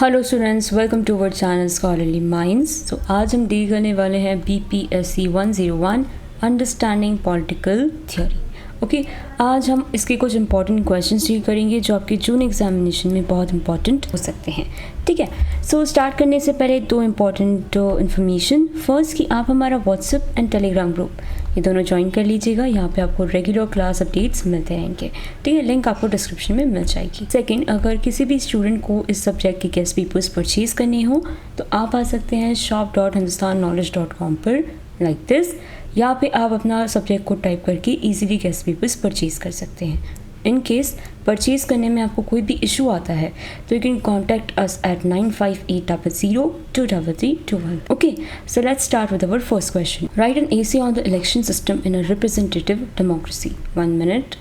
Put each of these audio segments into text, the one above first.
Hello students, welcome to our channel scholarly minds. तो आज हम डील करने वाले हैं BPSC 101 understanding political theory. Okay, आज हम इसके कुछ इंपॉर्टेंट क्वेश्चंस डील करेंगे जो आपके जून एग्जामिनेशन में बहुत इंपॉर्टेंट हो सकते हैं। ठीक है, सो स्टार्ट करने से पहले दो इंपॉर्टेंट इन्फॉर्मेशन। फर्स्ट कि आप हमारा व्हाट्सएप एंड टेलीग्राम ग्रुप ये दोनों ज्वाइन कर लीजिएगा। यहाँ पे आपको रेगुलर क्लास अपडेट्स मिलते रहेंगे। ठीक है, लिंक आपको डिस्क्रिप्शन में मिल जाएगी। सेकंड, अगर किसी भी स्टूडेंट को इस सब्जेक्ट के गेस्ट पेपर्स परचेज करने हो तो आप आ सकते हैं shop.hindustanknowledge.com पर लाइक दिस। यहाँ पे आप अपना सब्जेक्ट को टाइप करके इजीली गेस्ट पेपर्स परचेज कर सकते हैं। इन केस परचेज करने में आपको कोई भी इशू आता है तो you can contact us at 9580023321। Okay, so let's start with our first question. Right an essay on the election system in a representative democracy. 1 minute.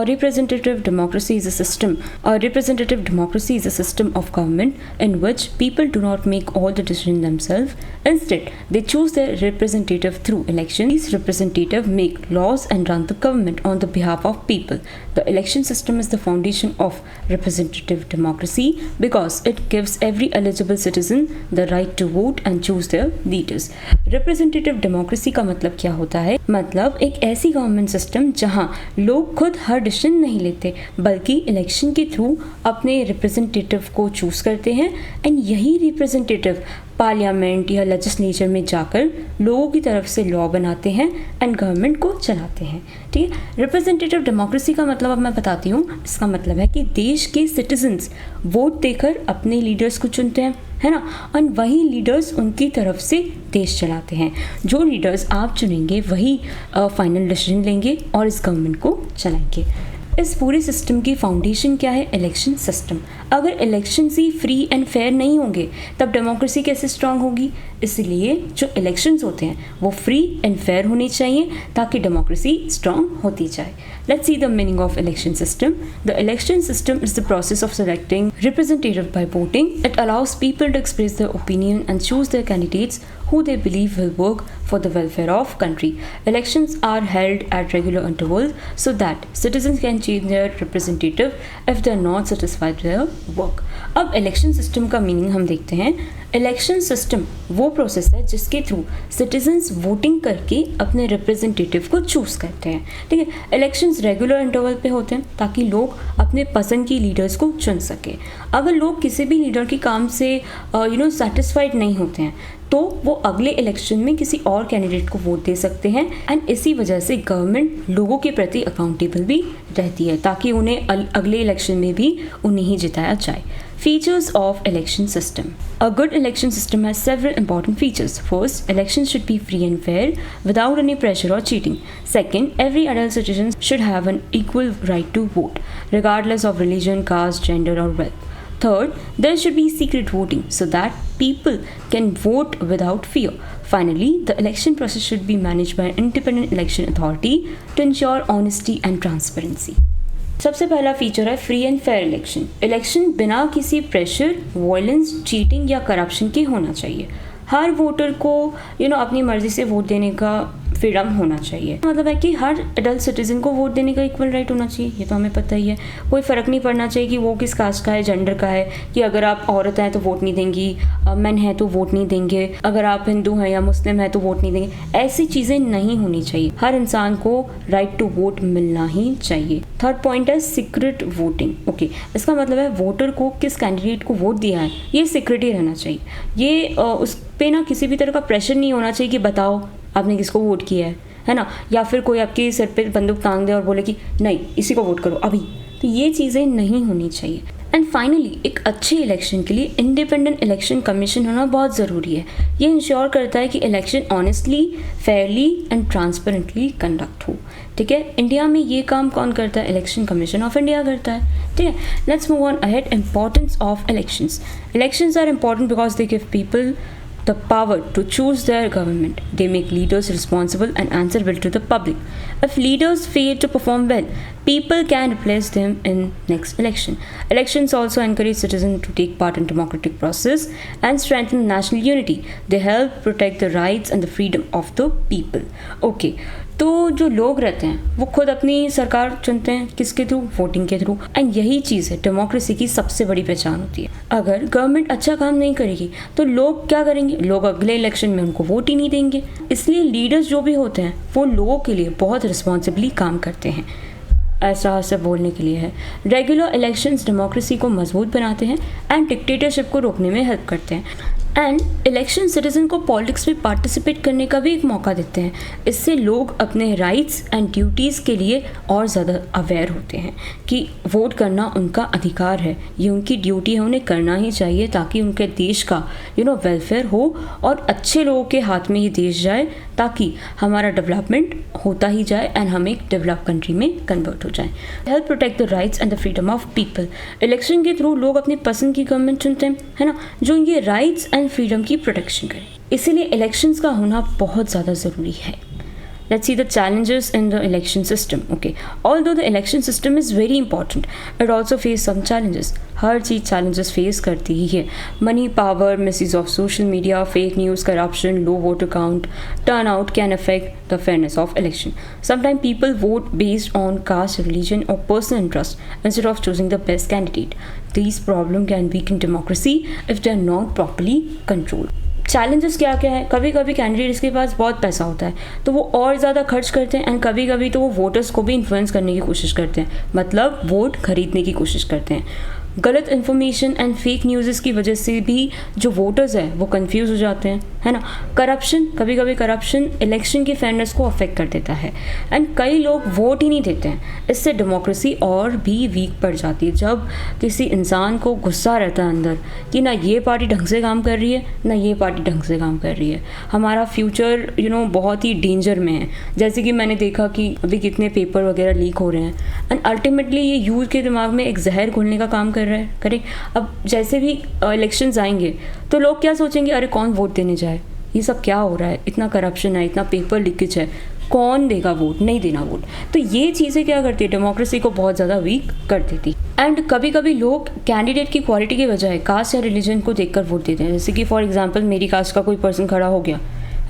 Representative democracy is a system. Representative democracy is a system of government in which people do not make all the decisions themselves. Instead, they choose their representative through election. These representatives make laws and run the government on the behalf of people. The election system is the foundation of representative democracy because it gives every eligible citizen the right to vote and choose their leaders. Representative democracy का मतलब क्या होता है? मतलब एक ऐसी government system जहां लोग खुद हर डिसीजन नहीं लेते बल्कि इलेक्शन के थ्रू अपने रिप्रेजेंटेटिव को चूज करते हैं एंड यही रिप्रेजेंटेटिव पार्लियामेंट या लेजिस्लेचर में जाकर लोगों की तरफ से लॉ बनाते हैं एंड गवर्नमेंट को चलाते हैं। ठीक है, रिप्रेजेंटेटिव डेमोक्रेसी का मतलब अब मैं बताती हूँ। इसका मतलब है कि देश के सिटीजन्स वोट देकर अपने लीडर्स को चुनते हैं, है ना, और वही लीडर्स उनकी तरफ से देश चलाते हैं। जो लीडर्स आप चुनेंगे वही फाइनल डिसीजन लेंगे और इस गवर्नमेंट को चलाएंगे। इस पूरे सिस्टम की फाउंडेशन क्या है? Election system. अगर इलेक्शंस ही फ्री एंड फेयर नहीं होंगे तब डेमोक्रेसी कैसे स्ट्रांग होगी? इसलिए जो इलेक्शंस होते हैं वो फ्री एंड फेयर होने चाहिए ताकि डेमोक्रेसी स्ट्रांग होती जाए। Let's see the meaning of election system. The election system is the process of selecting representative by voting. It allows people to express their opinion and choose their candidates who they believe will work for the welfare of country. Elections are held at regular intervals so that citizens can change their representative if they are not satisfied with their work. अब election system का meaning हम देखते हैं। Election system वो process है जिसके through citizens voting करके अपने रिप्रेजेंटेटिव को चूज करते हैं। ठीक है, इलेक्शंस रेगुलर इंटरवल पे होते हैं ताकि लोग अपने पसंद की लीडर्स को चुन सकें। अगर लोग किसी भी लीडर के काम से सेटिस्फाइड नहीं होते हैं तो वो अगले इलेक्शन में किसी और कैंडिडेट को वोट दे सकते हैं एंड इसी वजह से गवर्नमेंट लोगों के प्रति अकाउंटेबल भी रहती है ताकि उन्हें अगले इलेक्शन में भी उन्हें ही जिताया जाए। Features of election system. A good election system has several important features. First, elections should be free and fair without any pressure or cheating. Second, every adult citizen should have an equal right to vote, regardless of religion, caste, gender, or wealth. Third, there should be secret voting so that people can vote without fear. Finally, the election process should be managed by an independent election authority to ensure honesty and transparency. सबसे पहला feature है free and fair election. Election बिना किसी pressure, violence, cheating या corruption के होना चाहिए। हर voter को अपनी मर्जी से वोट देने का फ्रीडम होना चाहिए। मतलब है कि हर एडल्ट सिटीजन को वोट देने का इक्वल राइट होना चाहिए। ये तो हमें पता ही है। कोई फ़र्क नहीं पड़ना चाहिए कि वो किस कास्ट का है, जेंडर का है, कि अगर आप औरत हैं तो वोट नहीं देंगी, मैन हैं तो वोट नहीं देंगे, अगर आप हिंदू हैं या मुस्लिम हैं तो वोट नहीं देंगे। ऐसी चीज़ें नहीं होनी चाहिए। हर इंसान को राइट टू वोट मिलना ही चाहिए। थर्ड पॉइंट है सीक्रेट वोटिंग। ओके, इसका मतलब है वोटर को किस कैंडिडेट को वोट दिया है ये सीक्रेट ही रहना चाहिए। ये उस पे ना किसी भी तरह का प्रेशर नहीं होना चाहिए कि बताओ आपने किसको वोट किया है ना, या फिर कोई आपके सिर पे बंदूक टांग दे और बोले कि नहीं इसी को वोट करो अभी। तो ये चीज़ें नहीं होनी चाहिए। एंड फाइनली, एक अच्छे इलेक्शन के लिए इंडिपेंडेंट इलेक्शन कमीशन होना बहुत ज़रूरी है। ये इंश्योर करता है कि election honestly, Fairlie and transparently conduct हो। ठीक है, इंडिया में ये काम कौन करता है? इलेक्शन कमीशन ऑफ इंडिया करता है। ठीक है, let's move on ahead. Importance of elections. Elections are important because they give people the power to choose their government. They make leaders responsible and answerable to the public. If leaders fail to perform well, people can replace them in next election. Elections also encourage citizens to take part in democratic process and strengthen national unity. They help protect the rights and the freedom of the people. Okay, तो जो लोग रहते हैं वो खुद अपनी सरकार चुनते हैं, किसके थ्रू? वोटिंग के थ्रू। एंड यही चीज़ है डेमोक्रेसी की सबसे बड़ी पहचान होती है। अगर गवर्नमेंट अच्छा काम नहीं करेगी तो लोग क्या करेंगे? लोग अगले इलेक्शन में उनको वोट ही नहीं देंगे। इसलिए लीडर्स जो भी होते हैं वो लोगों के लिए बहुत रिस्पॉन्सिबली काम करते हैं। ऐसा सिर्फ बोलने के लिए है। रेगुलर इलेक्शंस डेमोक्रेसी को मजबूत बनाते हैं एंड डिक्टेटरशिप को रोकने में हेल्प करते हैं। एंड इलेक्शन सिटीजन को पॉलिटिक्स में पार्टिसिपेट करने का भी एक मौका देते हैं। इससे लोग अपने राइट्स एंड ड्यूटीज़ के लिए और ज़्यादा अवेयर होते हैं कि वोट करना उनका अधिकार है, ये उनकी ड्यूटी है, उन्हें करना ही चाहिए ताकि उनके देश का वेलफेयर हो और अच्छे लोगों के हाथ में ये देश जाए ताकि हमारा डेवलपमेंट होता ही जाए एंड हम एक डेवलप कंट्री में कन्वर्ट हो जाए। Help protect the rights and the freedom of people. Election के थ्रू लोग अपनी पसंद की गवर्नमेंट चुनते हैं, है ना, जो इनके राइट्स एंड फ्रीडम की प्रोटेक्शन करे। इसीलिए इलेक्शंस का होना बहुत ज़्यादा ज़रूरी है। Let's see the challenges in the election system. Okay, although the election system is very important, it also faces some challenges. Her cheese challenges face करती ही है। Money, power, misuse of social media, fake news, corruption, low voter count, turnout can affect the fairness of election. Sometimes people vote based on caste, religion, or personal interest instead of choosing the best candidate. These problems can weaken democracy if they are not properly controlled. Challenges क्या क्या है? कभी कभी candidates के पास बहुत पैसा होता है तो वो और ज़्यादा खर्च करते हैं एंड कभी कभी तो वो वोटर्स को भी इन्फ्लुएंस करने की कोशिश करते हैं, मतलब वोट खरीदने की कोशिश करते हैं। गलत इन्फॉर्मेशन एंड फेक न्यूज़ की वजह से भी जो वोटर्स हैं वो कंफ्यूज हो जाते हैं, है ना। करप्शन, कभी कभी करप्शन इलेक्शन की फेयरनेस को अफेक्ट कर देता है एंड कई लोग वोट ही नहीं देते हैं। इससे डेमोक्रेसी और भी वीक पड़ जाती है। जब किसी इंसान को गुस्सा रहता है अंदर कि ना ये पार्टी ढंग से काम कर रही है ना ये पार्टी ढंग से काम कर रही है, हमारा फ्यूचर बहुत ही डेंजर में है। जैसे कि मैंने देखा कि अभी कितने पेपर वगैरह लीक हो रहे हैं एंड अल्टीमेटली ये यूथ के दिमाग में एक जहर घोलने का काम कर रहा है। करेक्ट। अब जैसे भी इलेक्शंस आएंगे तो लोग क्या सोचेंगे, अरे कौन वोट देने जाए, ये सब क्या हो रहा है, इतना करप्शन है, इतना पेपर लीकेज है, कौन देगा वोट, नहीं देना वोट। तो ये चीज़ें क्या करती है, डेमोक्रेसी को बहुत ज़्यादा वीक कर देती। एंड कभी कभी लोग कैंडिडेट की क्वालिटी के बजाय कास्ट या रिलीजन को देखकर वोट देते हैं। जैसे कि फॉर एग्जांपल मेरी कास्ट का कोई पर्सन खड़ा हो गया,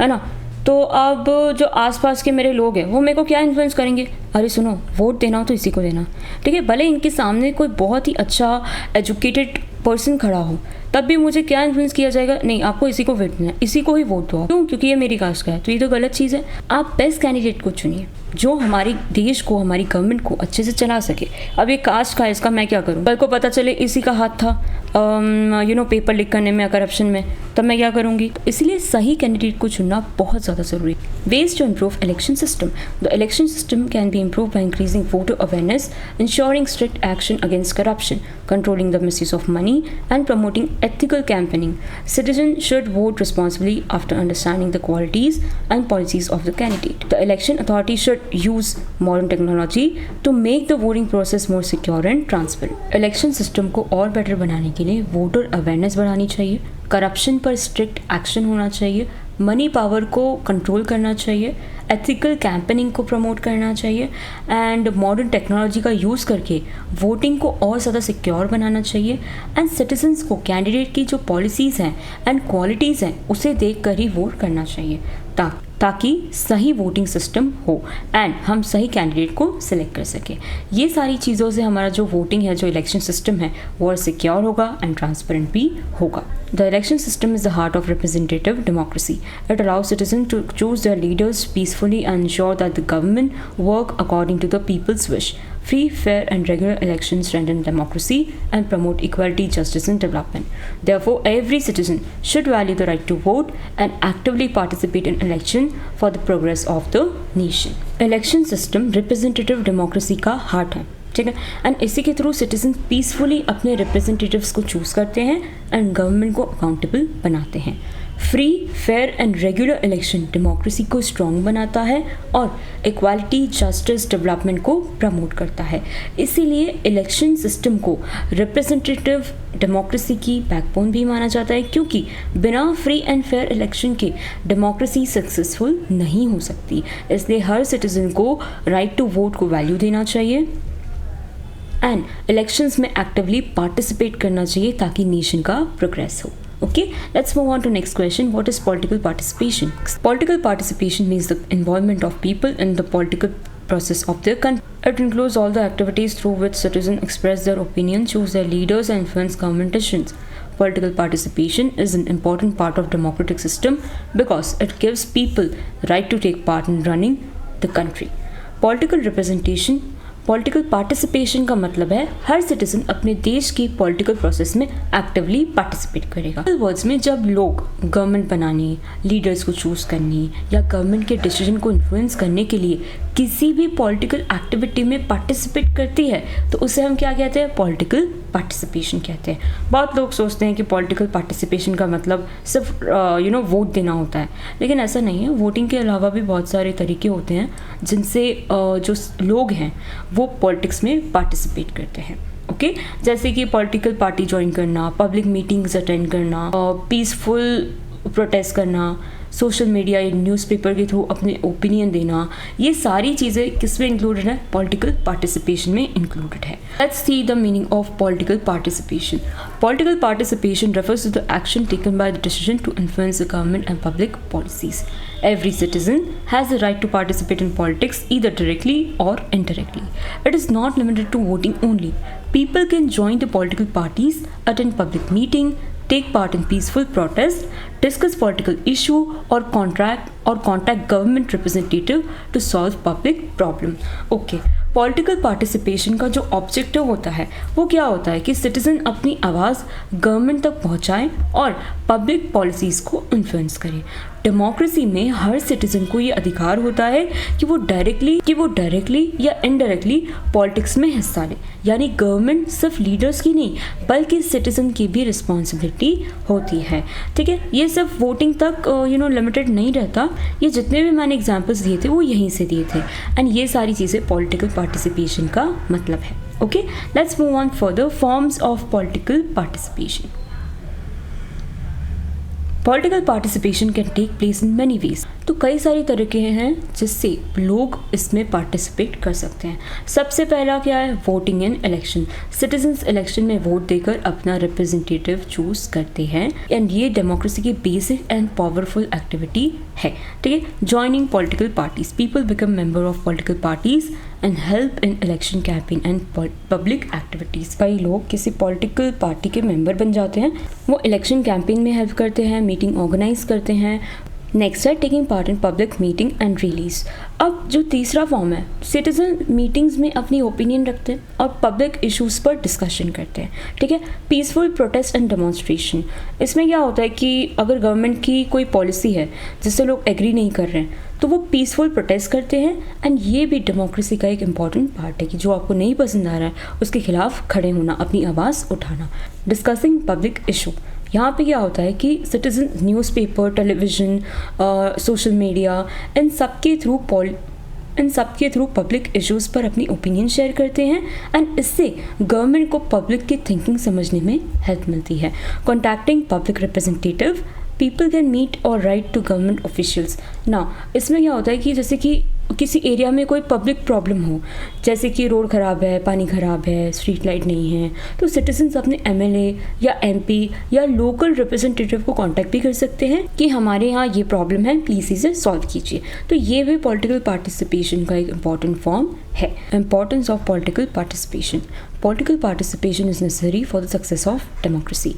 है ना, तो अब जो आसपास के मेरे लोग हैं वो मेरे को क्या इन्फ्लुएंस करेंगे, अरे सुनो वोट देना हो तो इसी को देना, ठीक है। भले इनके सामने कोई बहुत ही अच्छा एजुकेटेड पर्सन खड़ा हो तब भी मुझे क्या इन्फ्लुएंस किया जाएगा, नहीं आपको इसी को वोट देना, इसी को ही वोट दो। क्यों? क्योंकि ये मेरी कास्ट का है। तो ये तो गलत चीज़ है। आप बेस्ट कैंडिडेट को चुनिए जो हमारे देश को, हमारी गवर्नमेंट को अच्छे से चला सके। अब ये कास्ट का है, इसका मैं क्या करूँ? कल को पता चले इसी का हाथ था पेपर लीक करने में या करप्शन में, तब मैं क्या करूँगी? तो इसलिए सही कैंडिडेट को चुनना बहुत ज़्यादा ज़रूरी है। Ways to improve election system. The election system can be improve by increasing voter awareness, ensuring strict action against corruption, controlling the misuse of money, and promoting ethical campaigning. Citizens should vote responsibly after understanding the qualities and policies of the candidate. The election authority should use modern technology to make the voting process more secure and transparent. Election system को और better बनाने के लिए voter awareness बढ़ानी चाहिए, corruption पर strict action होना चाहिए, मनी पावर को कंट्रोल करना चाहिए, एथिकल कैंपेनिंग को प्रमोट करना चाहिए एंड मॉडर्न टेक्नोलॉजी का यूज़ करके वोटिंग को और ज़्यादा सिक्योर बनाना चाहिए एंड सिटीजन्स को कैंडिडेट की जो पॉलिसीज़ हैं एंड क्वालिटीज़ हैं उसे देख कर ही वोट करना चाहिए ताकि सही वोटिंग सिस्टम हो एंड हम सही कैंडिडेट को सिलेक्ट कर सकें। ये सारी चीज़ों से हमारा जो वोटिंग है, जो इलेक्शन सिस्टम है, वो सिक्योर होगा एंड ट्रांसपेरेंट भी होगा। The election system is the heart of representative democracy. It allows citizen to choose their leaders peacefully and ensure that the government work according to the people's wish. Free, fair and regular elections strengthen democracy and promote equality, justice and development. Therefore, every citizen should value the right to vote and actively participate in election for the progress of the nation. Election system representative democracy का heart है, ठीक है। And इसी के through citizen peacefully अपने representatives को choose करते हैं एंड गवर्नमेंट को अकाउंटेबल बनाते हैं। Free, fair and regular election democracy को स्ट्रॉन्ग बनाता है और इक्वालिटी, जस्टिस, डेवलपमेंट को प्रमोट करता है। इसीलिए इलेक्शन सिस्टम को रिप्रेजेंटेटिव डेमोक्रेसी की बैकबोन भी माना जाता है, क्योंकि बिना फ्री एंड फेयर इलेक्शन के डेमोक्रेसी सक्सेसफुल नहीं हो सकती। इसलिए हर सिटीजन को राइट टू वोट को वैल्यू देना चाहिए एंड इलेक्शंस में एक्टिवली पार्टिसिपेट करना चाहिए ताकि नेशन का प्रोग्रेस हो। Okay, let's move on to next question. What is political participation? Political participation means the involvement of people in the political process of their country. It includes all the activities through which citizens express their opinion, choose their leaders, and influence government decisions. Political participation is an important part of democratic system because it gives people the right to take part in running the country. Political participation का मतलब है हर citizen अपने देश की political process में actively participate करेगा। Words में जब लोग गवर्नमेंट बनाने, लीडर्स को चूज करने या गवर्नमेंट के डिसीजन को इन्फ्लुएंस करने के लिए किसी भी पॉलिटिकल एक्टिविटी में पार्टिसिपेट करती है तो उसे हम क्या कहते हैं? पॉलिटिकल पार्टिसिपेशन कहते हैं। बहुत लोग सोचते हैं कि पॉलिटिकल पार्टिसिपेशन का मतलब सिर्फ वोट देना होता है, लेकिन ऐसा नहीं है। वोटिंग के अलावा भी बहुत सारे तरीके होते हैं जिनसे जो लोग हैं वो पॉलिटिक्स में पार्टिसिपेट करते हैं। ओके, जैसे कि पॉलिटिकल पार्टी ज्वाइन करना, पब्लिक मीटिंग्स अटेंड करना, पीसफुल प्रोटेस्ट करना, सोशल मीडिया या न्यूज़पेपर के थ्रू अपने ओपिनियन देना, ये सारी चीज़ें किसमें इंक्लूडेड है? पॉलिटिकल पार्टिसिपेशन में इंक्लूडेड है। Let's see the meaning of political participation. Political participation refers to the action taken by the decision to influence the government and public policies. Every citizen has the right to participate in politics either directly or indirectly. It is not limited to voting only. People can join the political parties, attend public meeting, take part in peaceful protest, discuss political issue or contact government representative to solve public problem. Okay, political participation का जो objective होता है वो क्या होता है कि citizen अपनी आवाज़ गवर्नमेंट तक पहुंचाए और पब्लिक पॉलिसीज़ को इन्फ्लुएंस करे। डेमोक्रेसी में हर सिटीजन को ये अधिकार होता है कि वो डायरेक्टली या इनडायरेक्टली पॉलिटिक्स में हिस्सा ले। यानी गवर्नमेंट सिर्फ लीडर्स की नहीं बल्कि सिटीजन की भी रिस्पॉन्सिबिलिटी होती है। ठीक है, ये सिर्फ वोटिंग तक लिमिटेड नहीं रहता। ये जितने भी मैंने एग्जांपल्स दिए थे वो यहीं से दिए थे, एंड ये सारी चीज़ें पॉलिटिकल पार्टिसिपेशन का मतलब है। Okay, let's move on further. Forms of political participation. Political participation can take place in many ways. तो कई सारी तरीके हैं जिससे लोग इसमें पार्टिसिपेट कर सकते हैं। सबसे पहला क्या है? Voting in election. Citizens election में वोट देकर अपना रिप्रेजेंटेटिव चूज करते हैं, एंड ये डेमोक्रेसी की बेसिक एंड पावरफुल एक्टिविटी है। ठीक है, joining political parties. People become member of political parties and help in election campaign and public activities. कई लोग किसी पॉलिटिकल पार्टी के मेंबर बन जाते हैं, वो इलेक्शन कैंपेन में हेल्प करते हैं, मीटिंग ऑर्गेनाइज करते हैं। नेक्स्ट है taking part in public meeting and release. अब जो तीसरा फॉर्म है, सिटीजन मीटिंग्स में अपनी ओपिनियन रखते हैं और पब्लिक इश्यूज पर डिस्कशन करते हैं। ठीक है, पीसफुल प्रोटेस्ट एंड डेमोन्स्ट्रेशन। इसमें क्या होता है कि अगर गवर्नमेंट की कोई पॉलिसी है जिससे लोग एग्री नहीं कर रहे हैं तो वो पीसफुल प्रोटेस्ट करते हैं, एंड ये भी डेमोक्रेसी का एक इम्पॉर्टेंट पार्ट है कि जो आपको नहीं पसंद आ रहा है उसके खिलाफ खड़े होना, अपनी आवाज़ उठाना। Discussing public issue. यहाँ पे क्या होता है कि citizen newspaper, television, social media, इन सब के थ्रू पब्लिक इश्यूज़ पर अपनी ओपिनियन शेयर करते हैं, एंड इससे गवर्नमेंट को पब्लिक की थिंकिंग समझने में हेल्प मिलती है। Contacting public representative. People can meet or write to government officials. ना इसमें क्या होता है कि जैसे कि किसी एरिया में कोई पब्लिक प्रॉब्लम हो, जैसे कि रोड ख़राब है, पानी ख़राब है, स्ट्रीट लाइट नहीं है, तो सिटीजन्स अपने एमएलए या एमपी या लोकल रिप्रेजेंटेटिव को कांटेक्ट भी कर सकते हैं कि हमारे यहाँ ये प्रॉब्लम है, प्लीज़ इसे सॉल्व कीजिए। तो ये भी पॉलिटिकल पार्टिसिपेशन का एक इम्पॉर्टेंट फॉर्म है। Importance of political participation. Political participation is necessary for the success of democracy.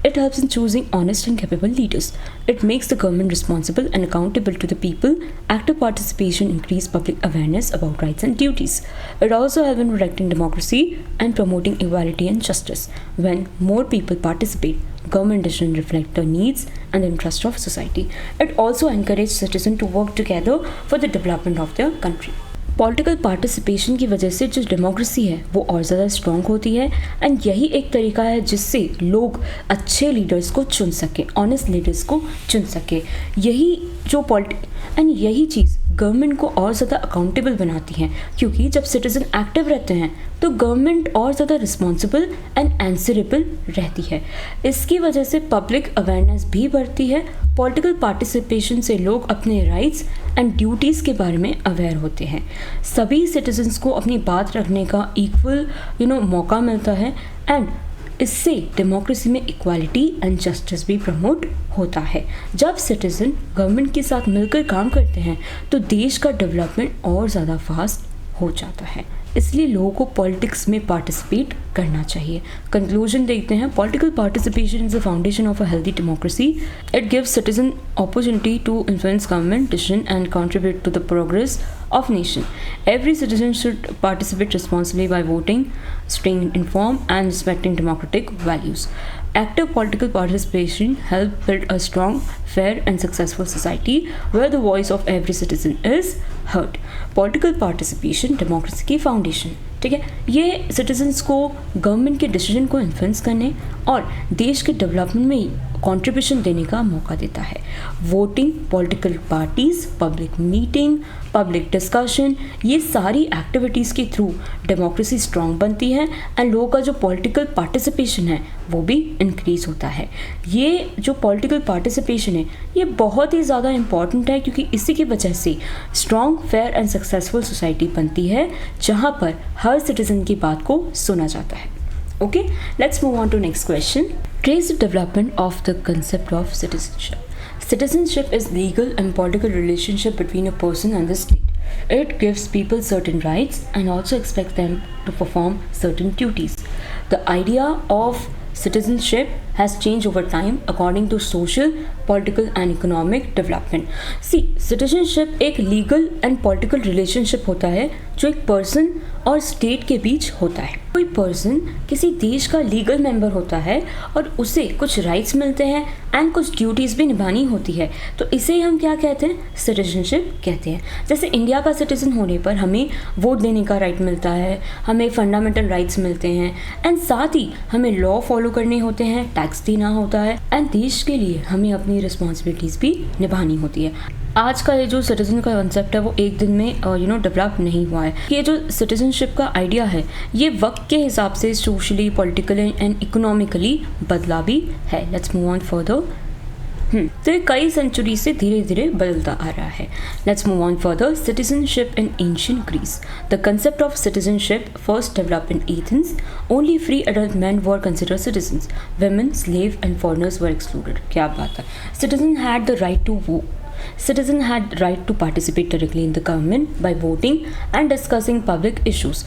It helps in choosing honest and capable leaders. It makes the government responsible and accountable to the people. Active participation increases public awareness about rights and duties. It also helps in protecting democracy and promoting equality and justice. When more people participate, government decisions reflect the needs and the interests of society. It also encourages citizens to work together for the development of their country. Political participation की वजह से जो democracy है वो और ज़्यादा strong होती है, एंड यही एक तरीका है जिससे लोग अच्छे लीडर्स को चुन सकें, ऑनेस्ट लीडर्स को चुन सकें। यही चीज़ गवर्नमेंट को और ज़्यादा अकाउंटेबल बनाती है, क्योंकि जब सिटीजन एक्टिव रहते हैं तो गवर्नमेंट और ज़्यादा रिस्पॉन्सिबल एंड आंसरेबल रहती है। इसकी वजह से पब्लिक अवेयरनेस भी बढ़ती है। पॉलिटिकल पार्टिसिपेशन से लोग अपने राइट्स एंड ड्यूटीज़ के बारे में अवेयर होते हैं। सभी सिटीजन्स को अपनी बात रखने का इक्वल मौका मिलता है, एंड इससे डेमोक्रेसी में इक्वालिटी एंड जस्टिस भी प्रमोट होता है। जब सिटीजन गवर्नमेंट के साथ मिलकर काम करते हैं तो देश का डेवलपमेंट और ज़्यादा फास्ट हो जाता है। इसलिए लोगों को पॉलिटिक्स में पार्टिसिपेट करना चाहिए। कंक्लूजन देखते हैं। Political participation is the foundation of a healthy democracy. It gives citizen opportunity to influence government decision and contribute to the progress of nation. Every citizen should participate responsibly by voting, staying informed, and respecting democratic values. Active political participation helps build a strong, fair, and successful society where the voice of every citizen is heard. Political participation democracy की foundation. ठीक है, ये citizens को government के decision को influence करने और देश के डेवलपमेंट में कंट्रीब्यूशन देने का मौका देता है। Voting, political parties, public meeting, public discussion, ये सारी एक्टिविटीज़ के थ्रू डेमोक्रेसी स्ट्रॉन्ग बनती है एंड लोगों का जो पॉलिटिकल पार्टिसिपेशन है वो भी इंक्रीज़ होता है। ये जो पॉलिटिकल पार्टिसिपेशन है ये बहुत ही ज़्यादा इम्पॉर्टेंट है क्योंकि इसी की वजह से strong, fair and successful society बनती है जहाँ पर हर सिटीजन की बात को सुना जाता है। Okay, let's move on to next question. Trace the development of the concept of citizenship. Citizenship is legal and political relationship between a person and the state. It gives people certain rights and also expects them to perform certain duties. The idea of citizenship has changed over time according to social, political and economic development. See, citizenship एक legal and political relationship होता है जो एक person और state के बीच होता है। कोई पर्सन किसी देश का लीगल मेंबर होता है और उसे कुछ राइट्स मिलते हैं एंड कुछ ड्यूटीज़ भी निभानी होती है, तो इसे हम क्या कहते हैं? सिटीजनशिप कहते हैं। जैसे इंडिया का सिटीजन होने पर हमें वोट देने का राइट मिलता है, हमें फंडामेंटल राइट्स मिलते हैं एंड साथ ही हमें लॉ फॉलो करने होते हैं, टैक्स देना होता है एंड देश के लिए हमें अपनी रिस्पॉन्सिबिलिटीज़ भी निभानी होती है। आज का ये जो सिटीजन का कॉन्सेप्ट है वो एक दिन में डेवलप नहीं हुआ है। ये जो सिटीजनशिप का आइडिया है ये वक्त के हिसाब से सोशली, पॉलिटिकली एंड इकोनॉमिकली बदला भी है। Let's move on further. तो ये कई सेंचुरी से धीरे धीरे बदलता आ रहा है। Let's move on further. Citizenship in ancient Greece. The concept of citizenship first developed in Athens. Only free adult man were considered citizens. Women, slave and foreigners were excluded. क्या बात है। Citizen had the right to vote. Citizens had right to participate directly in the government by voting and discussing public issues.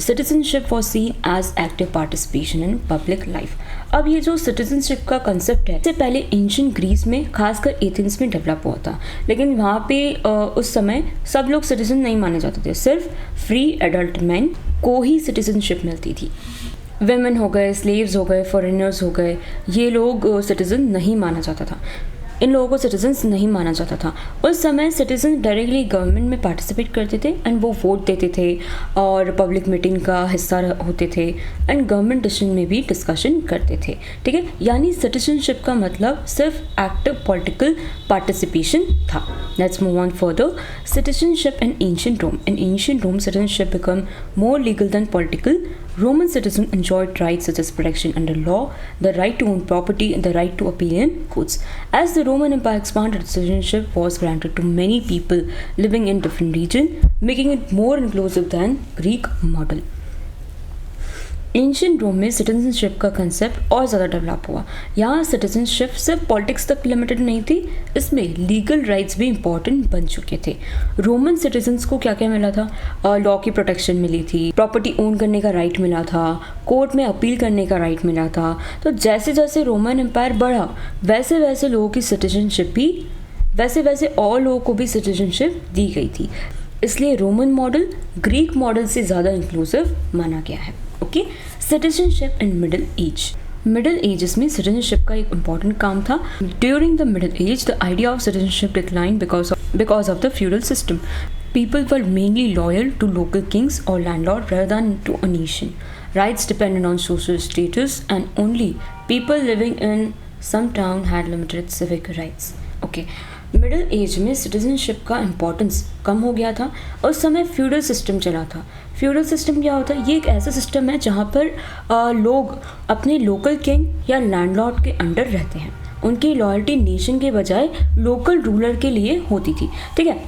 Citizenship was seen as active participation in public life. अब ये जो citizenship का concept है इससे पहले ancient Greece में, खासकर Athens में डेवलप हुआ था, लेकिन वहाँ पे उस समय सब लोग सिटीजन नहीं माने जाते थे। सिर्फ फ्री एडल्ट मैन को ही सिटीजनशिप मिलती थी। वेमेन हो गए, स्लेव्स हो गए, फॉरेनर्स हो गए, ये लोग सिटीजन नहीं माना जाता था। इन लोगों को सिटीजन्स नहीं माना जाता था। उस समय सिटीजन डायरेक्टली गवर्नमेंट में पार्टिसिपेट करते थे एंड वो वोट देते थे और पब्लिक मीटिंग का हिस्सा होते थे एंड गवर्नमेंट डिसीजन में भी डिस्कशन करते थे। ठीक है, यानी सिटीजनशिप का मतलब सिर्फ एक्टिव पॉलिटिकल पार्टिसिपेशन था। Let's move on further. Citizenship in ancient Rome. In ancient Rome citizenship become more legal than political. Roman citizens enjoyed rights such as protection under law, the right to own property, and the right to appeal in courts. As the Roman Empire expanded, citizenship was granted to many people living in different regions, making it more inclusive than Greek model. Ancient Rome में citizenship का concept और ज़्यादा develop हुआ। यहाँ citizenship सिर्फ politics तक limited नहीं थी, इसमें लीगल राइट्स भी इम्पॉर्टेंट बन चुके थे। रोमन सिटीजन्स को क्या क्या मिला था? लॉ की प्रोटेक्शन मिली थी, प्रॉपर्टी ओन करने का राइट मिला था, कोर्ट में अपील करने का राइट मिला था। तो जैसे जैसे रोमन एम्पायर बढ़ा वैसे वैसे लोगों की सिटीजनशिप भी वैसे और लोगों को भी सिटीजनशिप दी गई थी। इसलिए रोमन मॉडल ग्रीक मॉडल से ज़्यादा इंक्लूसिव माना गया है। Okay, citizenship in middle age. Middle ages में सिटीजनशिप का एक इम्पॉर्टेंट काम था। During the middle age the idea of citizenship decline because of the feudal system. People were mainly loyal to local kings or landlord rather than to a nation. Rights depended on social status and only people living in some town had limited civic rights. Okay. Middle age में citizenship का importance कम हो गया था। उस समय feudal system चला था। Feudal system क्या होता है? ये एक ऐसा सिस्टम है जहाँ पर लोग अपने लोकल किंग या लैंडलॉर्ड के अंडर रहते हैं। उनकी लॉयल्टी नेशन के बजाय लोकल रूलर के लिए होती थी। ठीक है,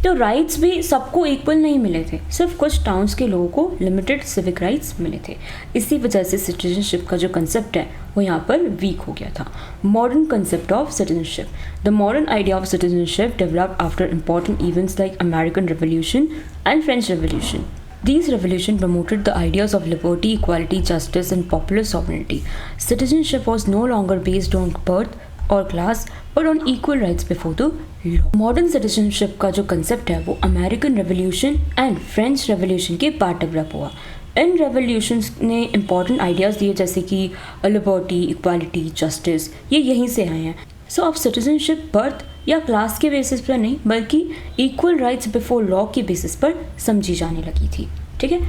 तो राइट्स भी सबको इक्वल नहीं मिले थे, सिर्फ कुछ टाउन्स के लोगों को लिमिटेड सिविक राइट्स मिले थे। इसी वजह से सिटीजनशिप का जो कंसेप्ट है वो यहाँ पर वीक हो गया था। Modern concept of citizenship. The modern idea of citizenship developed after important events like American revolution and French revolution. These revolutions promoted the ideas of liberty, equality, justice, and popular sovereignty. Citizenship was no longer based on birth or class, but on equal rights before the law. Modern citizenship का जो concept है वो American Revolution and French Revolution के बाद develop हुआ। इन revolutions ने important ideas दिए जैसे कि लिबर्टी, इक्वालिटी, जस्टिस, ये यहीं से आए हैं। सो अब सिटीजनशिप बर्थ या क्लास के बेसिस पर नहीं बल्कि इक्वल राइट्स बिफोर लॉ के बेसिस पर समझी जाने लगी थी। ठीक है,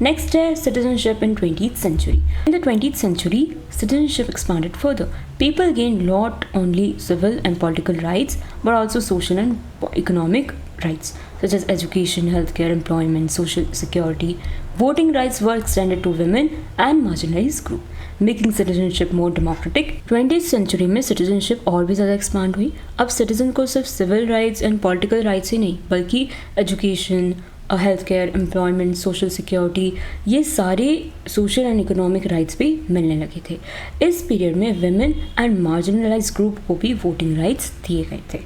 नेक्स्ट है citizenship in 20th century. In the 20th century, citizenship expanded further. People gained not only civil and political rights but also social and economic rights such as education, healthcare, employment, social security. Voting rights were extended to women and marginalized groups, making citizenship more democratic. 20th century में citizenship और भी ज़्यादा expand हुई। अब citizen को सिर्फ civil rights and political rights ही नहीं बल्कि education, health care, employment, social security, ये सारे सोशल एंड इकोनॉमिक राइट्स भी मिलने लगे थे। इस पीरियड में विमेन एंड मार्जिनलाइज्ड ग्रुप को भी वोटिंग राइट्स दिए गए थे।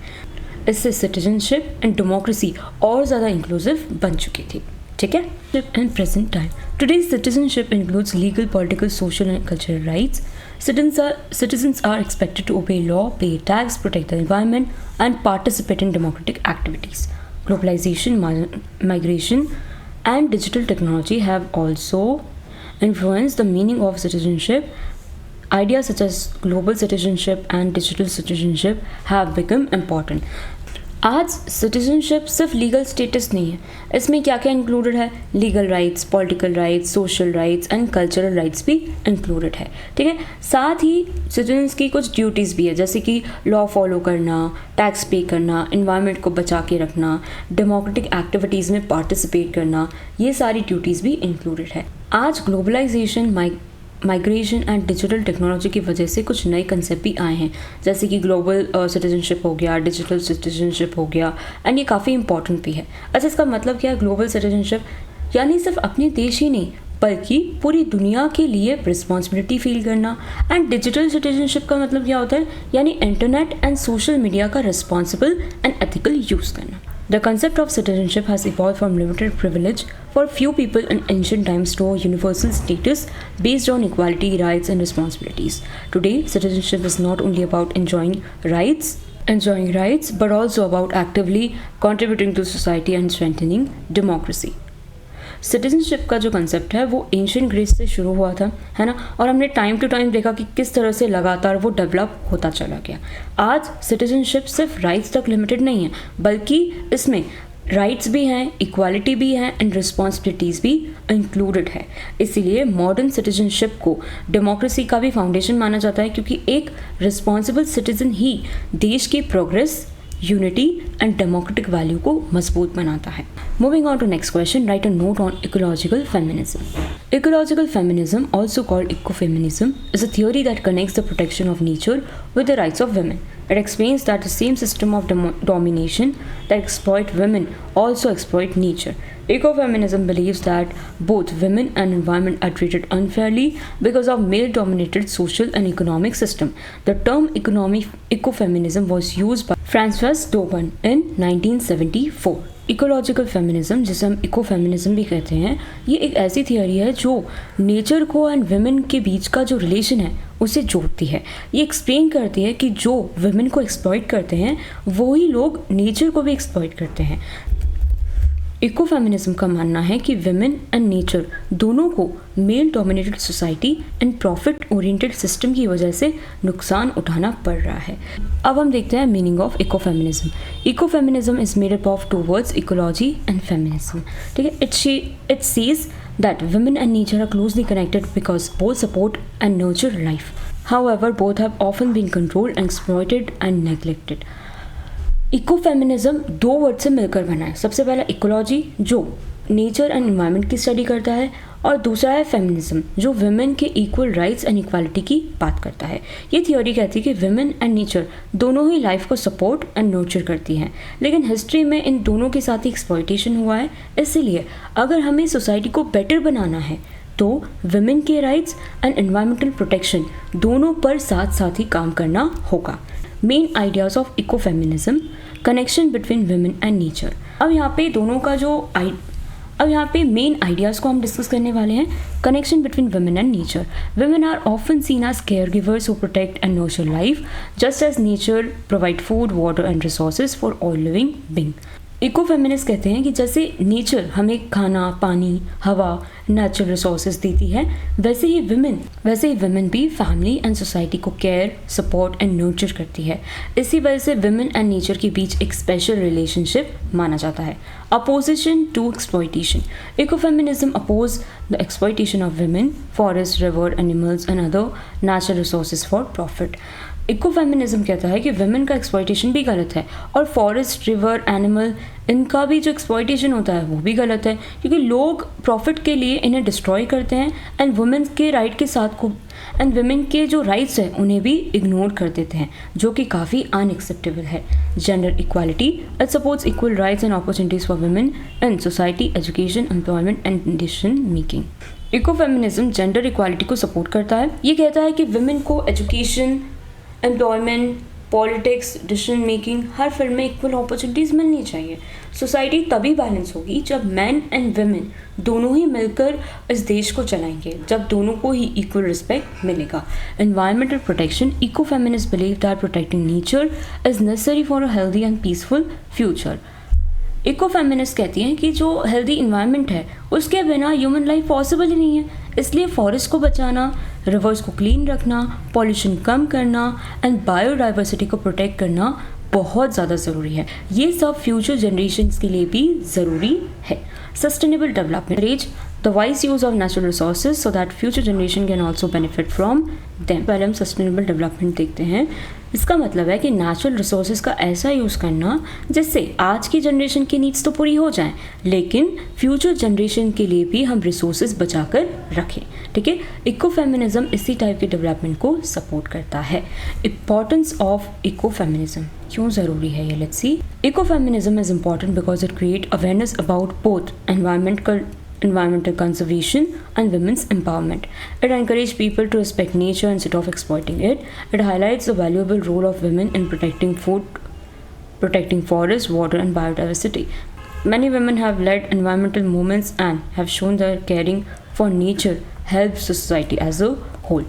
इससे सिटीजनशिप एंड डेमोक्रेसी और ज़्यादा इंक्लूसिव बन चुकी थी। ठीक है, in present time today citizenship includes legal, political, social and cultural rights. Citizens are expected to obey law, pay tax, protect the environment, and participate in democratic activities. Globalization, migration, and digital technology have also influenced the meaning of citizenship. Ideas such as global citizenship and digital citizenship have become important. आज citizenship सिर्फ legal status नहीं है, इसमें क्या क्या included है? Legal rights, political rights, social rights and cultural rights भी included है। ठीक है, साथ ही सिटीजन्स की कुछ ड्यूटीज़ भी है जैसे कि लॉ फॉलो करना, टैक्स पे करना, इन्वायरमेंट को बचा के रखना, डेमोक्रेटिक एक्टिविटीज़ में पार्टिसिपेट करना, ये सारी ड्यूटीज़ भी इंक्लूडेड है। आज globalisation, migration and digital technology की वजह से कुछ नए कंसेप्ट भी आए हैं जैसे कि ग्लोबल सिटीजनशिप हो गया, डिजिटल सिटीजनशिप हो गया, एंड ये काफ़ी इंपॉर्टेंट भी है। अच्छा, इसका मतलब क्या है? ग्लोबल सिटीजनशिप यानी सिर्फ अपने देश ही नहीं बल्कि पूरी दुनिया के लिए रिस्पॉन्सिबिलिटी फील करना। एंड डिजिटल सिटीजनशिप का मतलब क्या होता है? यानी इंटरनेट एंड सोशल मीडिया का रिस्पॉन्सिबल एंड एथिकल यूज़ करना। The concept of citizenship has evolved from limited privilege for few people in ancient times to a universal status based on equality, rights, and responsibilities. Today, citizenship is not only about enjoying rights, but also about actively contributing to society and strengthening democracy. Citizenship का जो concept है वो ancient Greece से शुरू हुआ था, है ना, और हमने टाइम टू टाइम देखा कि किस तरह से लगातार वो डेवलप होता चला गया। आज सिटीजनशिप सिर्फ राइट्स तक लिमिटेड नहीं है बल्कि इसमें राइट्स भी हैं, इक्वालिटी भी है एंड रिस्पॉन्सिबिलिटीज़ भी इंक्लूडेड है। इसीलिए मॉडर्न सिटीजनशिप को डेमोक्रेसी का भी फाउंडेशन माना जाता है क्योंकि एक रिस्पॉन्सिबल सिटीजन ही देश की progress, unity and democratic value को मजबूत बनाता है। Moving on to next question, write a note on ecological feminism. Ecological feminism, also called ecofeminism, is a theory that connects the protection of nature with the rights of women. It explains that the same system of domination that exploit women also exploit nature. Ecofeminism believes that both women and environment are treated unfairly because of male-dominated social and economic system. The term ecofeminism was used by Frances Doban in 1974. Ecological feminism, जिसे हम eco feminism भी कहते हैं, ये एक ऐसी theory है जो नेचर को एंड वुमेन के बीच का जो रिलेशन है उसे जोड़ती है। ये एक्सप्लेन करती है कि जो वुमेन को एक्सप्लॉइट करते हैं वही लोग नेचर को भी एक्सप्लॉइट करते हैं। इको फेमिनिज्म का मानना है कि विमेन एंड नेचर दोनों को male dominated society and profit oriented system की वजह से नुकसान उठाना पड़ रहा है। अब हम देखते हैं meaning of eco feminism. Eco feminism is made up of two words, ecology and feminism. ठीक है, it says that women and nature are closely connected because both support and nurture life. However, both have often been controlled and exploited and neglected. Eco feminism दो word से मिलकर बना है. सबसे पहला ecology जो नेचर एंड एनवायरनमेंट की study करता है, और दूसरा है फेमिनिज्म, जो वुमेन के इक्वल राइट्स एंड इक्वालिटी की बात करता है। ये थियोरी कहती है कि वुमेन एंड नेचर दोनों ही लाइफ को सपोर्ट एंड नर्चर करती हैं, लेकिन हिस्ट्री में इन दोनों के साथ ही एक्सप्लॉयटेशन हुआ है। इसीलिए अगर हमें सोसाइटी को बेटर बनाना है तो वुमेन के राइट्स एंड एनवायरमेंटल प्रोटेक्शन दोनों पर साथ साथ ही काम करना होगा। Main ideas of ecofeminism, connection between women and nature. अब यहाँ पे मेन आइडियाज़ को हम डिस्कस करने वाले हैं। Connection between women and nature. Women are often seen as care givers who protect and nurture life, just as nature provide food, water and resources for all living being. Eco feminist कहते हैं कि जैसे nature हमें खाना, पानी, हवा, natural resources देती है, वैसे ही वुमेन भी फैमिली एंड सोसाइटी को केयर, सपोर्ट एंड नर्चर करती है। इसी वजह से वुमेन एंड नेचर के बीच एक स्पेशल रिलेशनशिप माना जाता है। Opposition to exploitation. Ecofeminism oppose the exploitation of women, forest, river, animals and other natural resources for profit. Ecofeminism कहता है कि वुमेन का एक्सप्लॉयटेशन भी गलत है और फॉरेस्ट, रिवर, एनिमल, इनका भी जो एक्सप्लॉयटेशन होता है वो भी गलत है, क्योंकि लोग प्रॉफिट के लिए इन्हें डिस्ट्रॉय करते हैं एंड वुमेन के राइट के साथ को एंड वुमेन के जो राइट्स हैं उन्हें भी इग्नोर कर देते हैं, जो कि काफ़ी अनएक्सेप्टेबल है। Gender equality. It supports equal rights and opportunities for women in society, education, employment and decision making. Ecofeminism gender equality को सपोर्ट करता है। ये कहता है कि वुमेन को education, employment, politics, decision making, हर फील्ड में इक्वल अपॉर्चुनिटीज़ मिलनी चाहिए। सोसाइटी तभी बैलेंस होगी जब मैन एंड वुमेन दोनों ही मिलकर इस देश को चलाएंगे, जब दोनों को ही इक्वल रिस्पेक्ट मिलेगा। Environmental protection. Eco feminist believe that protecting nature is necessary for a healthy and peaceful future. Eco feminist कहती हैं कि जो हेल्दी इन्वायरमेंट है उसके बिना ह्यूमन लाइफ पॉसिबल ही नहीं है, इसलिए फॉरेस्ट को बचाना, रिवर्स को क्लीन रखना, पॉल्यूशन कम करना एंड बायोडाइवर्सिटी को प्रोटेक्ट करना बहुत ज़्यादा ज़रूरी है। ये सब फ्यूचर जनरेशन्स के लिए भी ज़रूरी है। Sustainable development. The wise use of natural resources so that future generation can also benefit from them. पहले हम सस्टेनेबल डेवलपमेंट देखते हैं। इसका मतलब है कि नेचुरल रिसोर्सेज का ऐसा यूज़ करना जिससे आज की जनरेशन की नीड्स तो पूरी हो जाएं, लेकिन फ्यूचर जनरेशन के लिए भी हम रिसोर्सेज बचा कर रखें। ठीक है, इकोफेमिनिज्म इसी टाइप के डेवलपमेंट को सपोर्ट करता है। इंपॉर्टेंस ऑफ इकोफेमिनिज्म, क्यों ज़रूरी है ये, let's see. Ecofeminism is important because it create awareness about both environmental conservation and women's empowerment. It encourages people to respect nature instead of exploiting it. It highlights the valuable role of women in protecting food, protecting forests, water and biodiversity. Many women have led environmental movements and have shown that caring for nature helps society as a whole.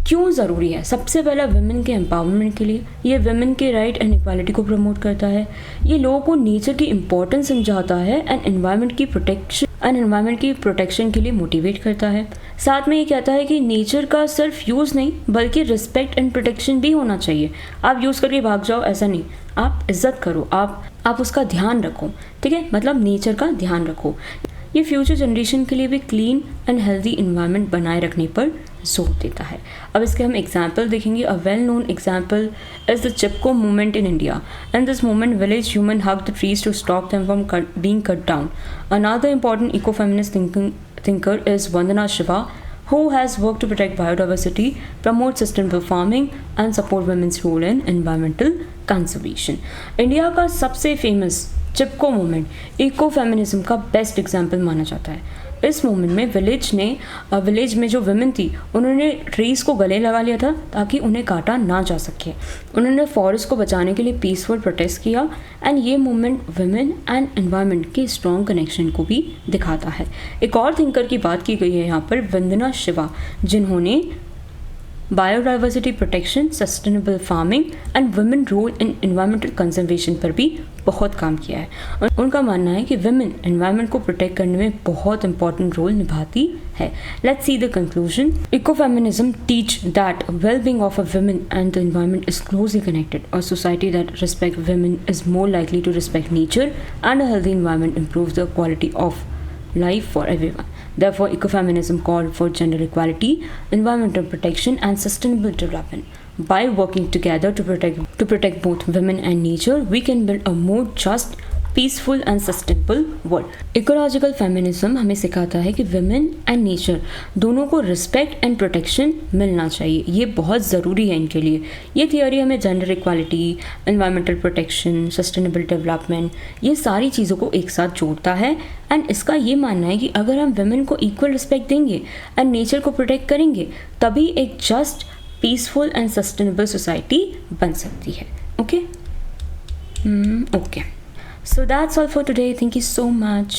क्यों ज़रूरी है? सबसे पहला women के empowerment के लिए। ये women के राइट एंड इक्वालिटी को प्रमोट करता है। ये लोगों को नेचर की इम्पोर्टेंस समझाता है एंड एनवायरनमेंट की प्रोटेक्शन के लिए मोटिवेट करता है। साथ में ये कहता है कि नेचर का सिर्फ यूज़ नहीं बल्कि रिस्पेक्ट एंड प्रोटेक्शन भी होना चाहिए। आप यूज़ करके भाग जाओ ऐसा नहीं, आप इज्जत करो, आप उसका ध्यान रखो। ठीक है, मतलब नेचर का ध्यान रखो। ये फ्यूचर जनरेशन के लिए भी क्लीन एंड हेल्दी इन्वायरमेंट बनाए रखने पर जोर देता है। अब इसके हम एग्जाम्पल देखेंगे। A well known example is the Chipko movement in India. In this movement village human hug the trees to stop them from being cut down. Another important eco feminist thinker is Vandana Shiva, who has worked to protect biodiversity, promote sustainable farming and support women's role in environmental conservation. India का सबसे famous चिपको movement eco feminism का best example माना जाता है। इस movement में village में जो वुमेन थी उन्होंने ट्रीज़ को गले लगा लिया था ताकि उन्हें काटा ना जा सके। उन्होंने फॉरेस्ट को बचाने के लिए पीसफुल प्रोटेस्ट किया एंड ये मूवमेंट वुमेन एंड एनवायरनमेंट के स्ट्रॉन्ग कनेक्शन को भी दिखाता है। एक और थिंकर की बात की गई है यहाँ पर, वंदना शिवा, जिन्होंने biodiversity protection, sustainable farming and women role in environmental conservation पर भी बहुत काम किया है। उनका मानना है कि वुमेन एनवायरमेंट को प्रोटेक्ट करने में बहुत इंपॉर्टेंट रोल निभाती है। Let's see the conclusion. Ecofeminism teach that well being of a women and the environment is closely connected. A society that respect women is more likely to respect nature and a healthy environment improves the quality of life for everyone. Therefore, ecofeminism called for gender equality, environmental protection, and sustainable development. By working together to protect both women and nature, we can build a more just, peaceful and sustainable world. Ecological feminism हमें सिखाता है कि women and nature दोनों को respect and protection मिलना चाहिए, ये बहुत ज़रूरी है इनके लिए। ये थियोरी हमें gender equality, environmental protection, sustainable development, ये सारी चीज़ों को एक साथ जोड़ता है। एंड इसका ये मानना है कि अगर हम विमेन को इक्वल रिस्पेक्ट देंगे एंड नेचर को प्रोटेक्ट करेंगे, तभी एक just, peaceful and sustainable society बन सकती है। Okay okay, so that's all for today. Thank you so much.